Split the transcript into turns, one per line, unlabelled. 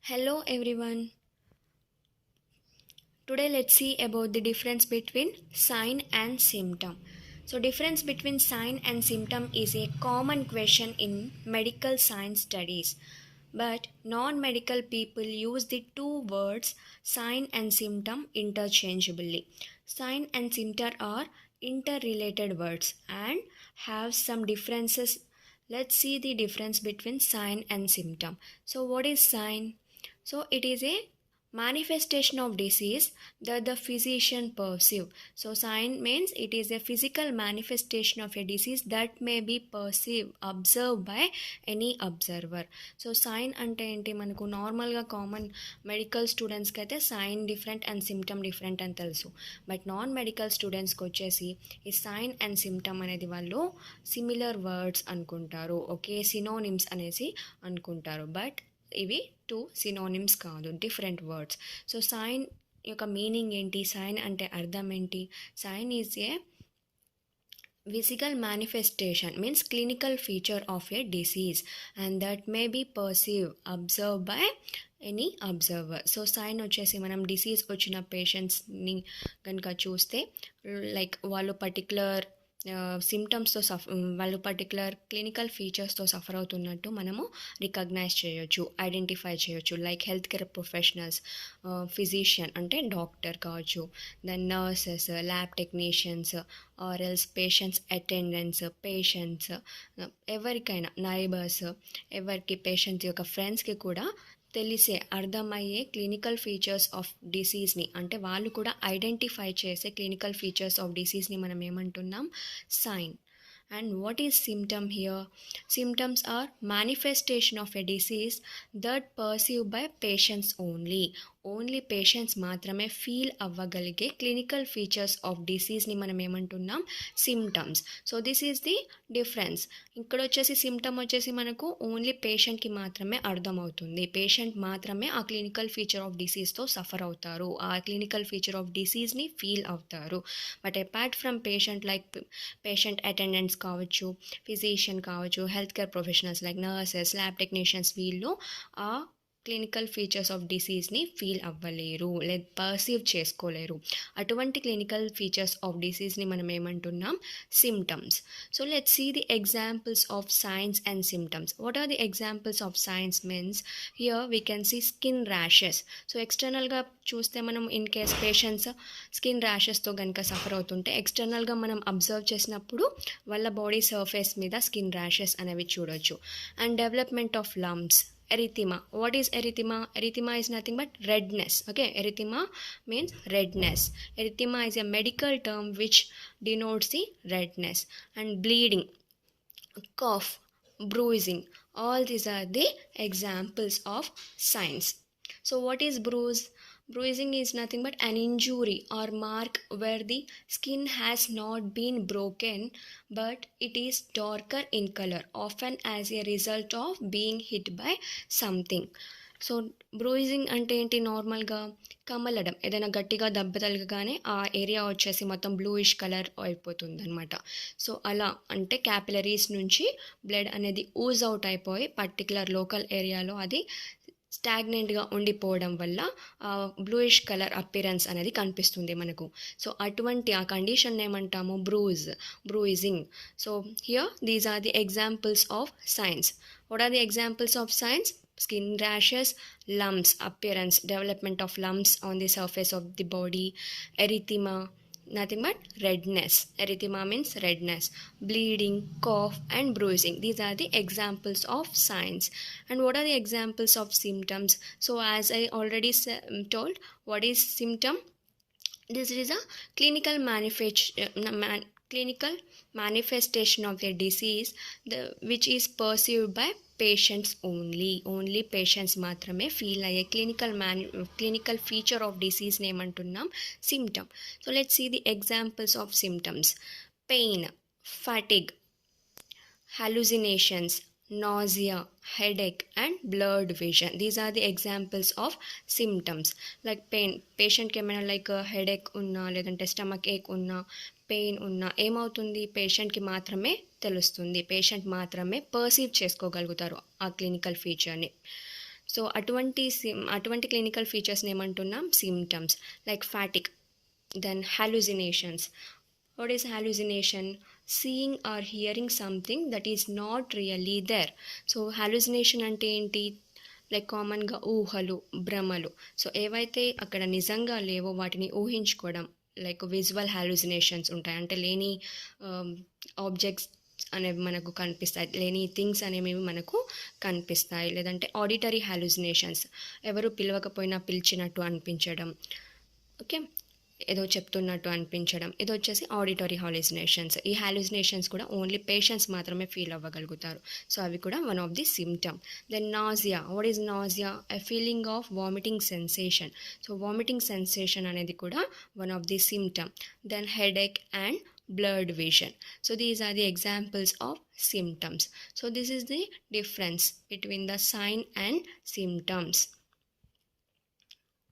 Hello everyone. Today let's see about the difference between sign and symptom. So difference between sign and symptom is a common question in medical science studies. But non-medical people use the two words sign and symptom interchangeably. Sign and symptom are interrelated words and have some differences. Let's see the difference between sign and symptom. So what is sign? So it is a manifestation of disease that the physician perceive. So sign means it is a physical manifestation of a disease that may be perceived, observed by any observer. So sign అంటే ఏంటి, మనకు నార్మల్గా common medical స్టూడెంట్స్కి అయితే sign different and symptom different అని తెలుసు. But non medical స్టూడెంట్స్కి వచ్చేసి ఈ సైన్ అండ్ సిమ్టమ్ అనేది వాళ్ళు సిమిలర్ వర్డ్స్ అనుకుంటారు, ఓకే, సినోనిమ్స్ అనేసి అనుకుంటారు. బట్ ఇవి టూ సినోనిమ్స్ కాదు, డిఫరెంట్ వర్డ్స్. సో సైన్ యొక్క మీనింగ్ ఏంటి, సైన్ అంటే అర్థం ఏంటి? Sign is a physical manifestation, means clinical feature of a disease and that may be perceived, observed by any observer. So sign వచ్చేసి మనం disease వచ్చిన పేషెంట్స్ని కనుక చూస్తే లైక్ వాళ్ళు పర్టికులర్ సిమ్టమ్స్తో వాళ్ళు పర్టికులర్ క్లినికల్ ఫీచర్స్తో సఫర్ అవుతున్నట్టు మనము రికగ్నైజ్ చేయొచ్చు, ఐడెంటిఫై చేయొచ్చు. Like health care professionals, physician అంటే డాక్టర్ కావచ్చు, then nurses, lab technicians, or else patients attendants, patients, ఎవరికైనా నైబర్స్, ఎవరికి పేషెంట్ యొక్క ఫ్రెండ్స్కి కూడా తెలిసే అర్థమయ్యే క్లినికల్ ఫీచర్స్ ఆఫ్ డిసీజ్ని, అంటే వాళ్ళు కూడా ఐడెంటిఫై చేసే క్లినికల్ ఫీచర్స్ ఆఫ్ డిసీజ్ని మనం ఏమంటున్నాం, sign. And what is symptom here? Symptoms are manifestation of a disease that perceived by patients only. Only patients మాత్రమే ఫీల్ అవ్వగలిగే క్లినికల్ ఫీచర్స్ ఆఫ్ డిసీజ్ని మనం ఏమంటున్నాం, symptoms. So this is the difference. ఇక్కడ వచ్చేసి సిమ్టమ్ వచ్చేసి మనకు ఓన్లీ పేషెంట్కి మాత్రమే అర్థమవుతుంది, పేషెంట్ మాత్రమే ఆ క్లినికల్ ఫీచర్ ఆఫ్ డిసీజ్తో సఫర్ అవుతారు, ఆ క్లినికల్ ఫీచర్ ఆఫ్ డిసీజ్ని ఫీల్ అవుతారు. But apart from patient, like patient attendants కావచ్చు, ఫిజిషియన్ కావచ్చు, health care professionals like nurses, lab technicians, వీళ్ళు ఆ క్లినికల్ ఫీచర్స్ ఆఫ్ డిసీజ్ని ఫీల్ అవ్వలేరు లేదా పర్సీవ్ చేసుకోలేరు. అటువంటి క్లినికల్ ఫీచర్స్ ఆఫ్ డిసీజ్ని మనం ఏమంటున్నాం, symptoms. So let's see the examples of signs and symptoms. What are the examples of signs means here we can see skin rashes. So ఎక్స్టర్నల్గా చూస్తే మనం in case patients skin ర్యాషెస్తో కనుక suffer అవుతుంటే ఎక్స్టర్నల్గా మనం అబ్జర్వ్ చేసినప్పుడు వాళ్ళ బాడీ సర్ఫేస్ మీద స్కిన్ ర్యాషెస్ అనేవి చూడొచ్చు. And development of lumps, erythema. What is erythema? Erythema is nothing but redness. Okay, erythema means redness. Erythema is a medical term which denotes the redness. And bleeding, cough, bruising, all these are the examples of signs. So what is bruise? Bruising is nothing but an injury or mark where the skin has not been broken but it is darker in color, often as a result of being hit by something. So bruising అంటే ఏంటి, నార్మల్గా కమలడం, ఏదైనా గట్టిగా దెబ్బ తగలగానే ఆ area వచ్చేసి మొత్తం bluish colour అయిపోతుంది అనమాట. సో అలా అంటే క్యాపిలరీస్ నుంచి బ్లడ్ అనేది ఊజ్ అవుట్ అయిపోయి పర్టికులర్ లోకల్ ఏరియాలో అది స్టాగ్నెంట్గా ఉండిపోవడం వల్ల బ్లూయిష్ కలర్ అపిరెన్స్ అనేది కనిపిస్తుంది మనకు. సో అటువంటి ఆ కండిషన్ ఏమంటాము, bruising. So here these are the examples of signs. What are the examples of signs? Skin rashes, lumps, appearance, development of lumps on the surface of the body, erythema, nothing but redness. Erythema means redness. Bleeding, cough and bruising, these are the examples of signs. And what are the examples of symptoms? So as I already told, what is symptom? This is a clinical manifestation of the disease which is perceived by patients only patients మాత్రమే feel అయ్యే clinical feature of డిసీజ్ని ఏమంటున్నాం, symptom. So let's see the examples of symptoms. Pain, fatigue, hallucinations, nausea, headache and blurred vision, these are the examples of symptoms. Like pain, పేషెంట్కి ఏమైనా like headache ఉన్నా లేదంటే stomach ఏక్ ఉన్నా, pain ఉన్నా ఏమవుతుంది, పేషెంట్కి మాత్రమే తెలుస్తుంది, పేషెంట్ మాత్రమే పర్సీవ్ చేసుకోగలుగుతారు ఆ క్లినికల్ ఫీచర్ని. సో అటువంటి క్లినికల్ ఫీచర్స్ని ఏమంటున్నాం? Symptoms. Like fatigue, then hallucinations. What is hallucination? Seeing or hearing something that is not really there. So hallucination అంటే ఏంటి? లైక్ కామన్గా ఊహలు, భ్రమలు. సో ఏవైతే అక్కడ నిజంగా లేవో వాటిని ఊహించుకోవడం, లైక్ విజువల్ హాలుసినేషన్స్ ఉంటాయి. అంటే లేని ఆబ్జెక్ట్స్ అనేవి మనకు కనిపిస్తాయి, లేని థింగ్స్ అనేవి మనకు కనిపిస్తాయి. లేదంటే ఆడిటరీ హాలుసినేషన్స్, ఎవరు పిలవకపోయినా పిలిచినట్టు అనిపించడం, ఓకే, ఏదో చెప్తున్నట్టు అనిపించడం, ఇది వచ్చేసి ఆడిటరీ హాలుసినేషన్స్. ఈ హాలుసినేషన్స్ కూడా ఓన్లీ పేషెంట్స్ మాత్రమే ఫీల్ అవ్వగలుగుతారు. సో అవి కూడా one of the symptom. Then nausea. What is nausea? A feeling of vomiting sensation. So vomiting sensation అనేది కూడా one of the symptom. Then headache and blurred vision. So these are the examples of symptoms. So this is the difference between the sign and symptoms.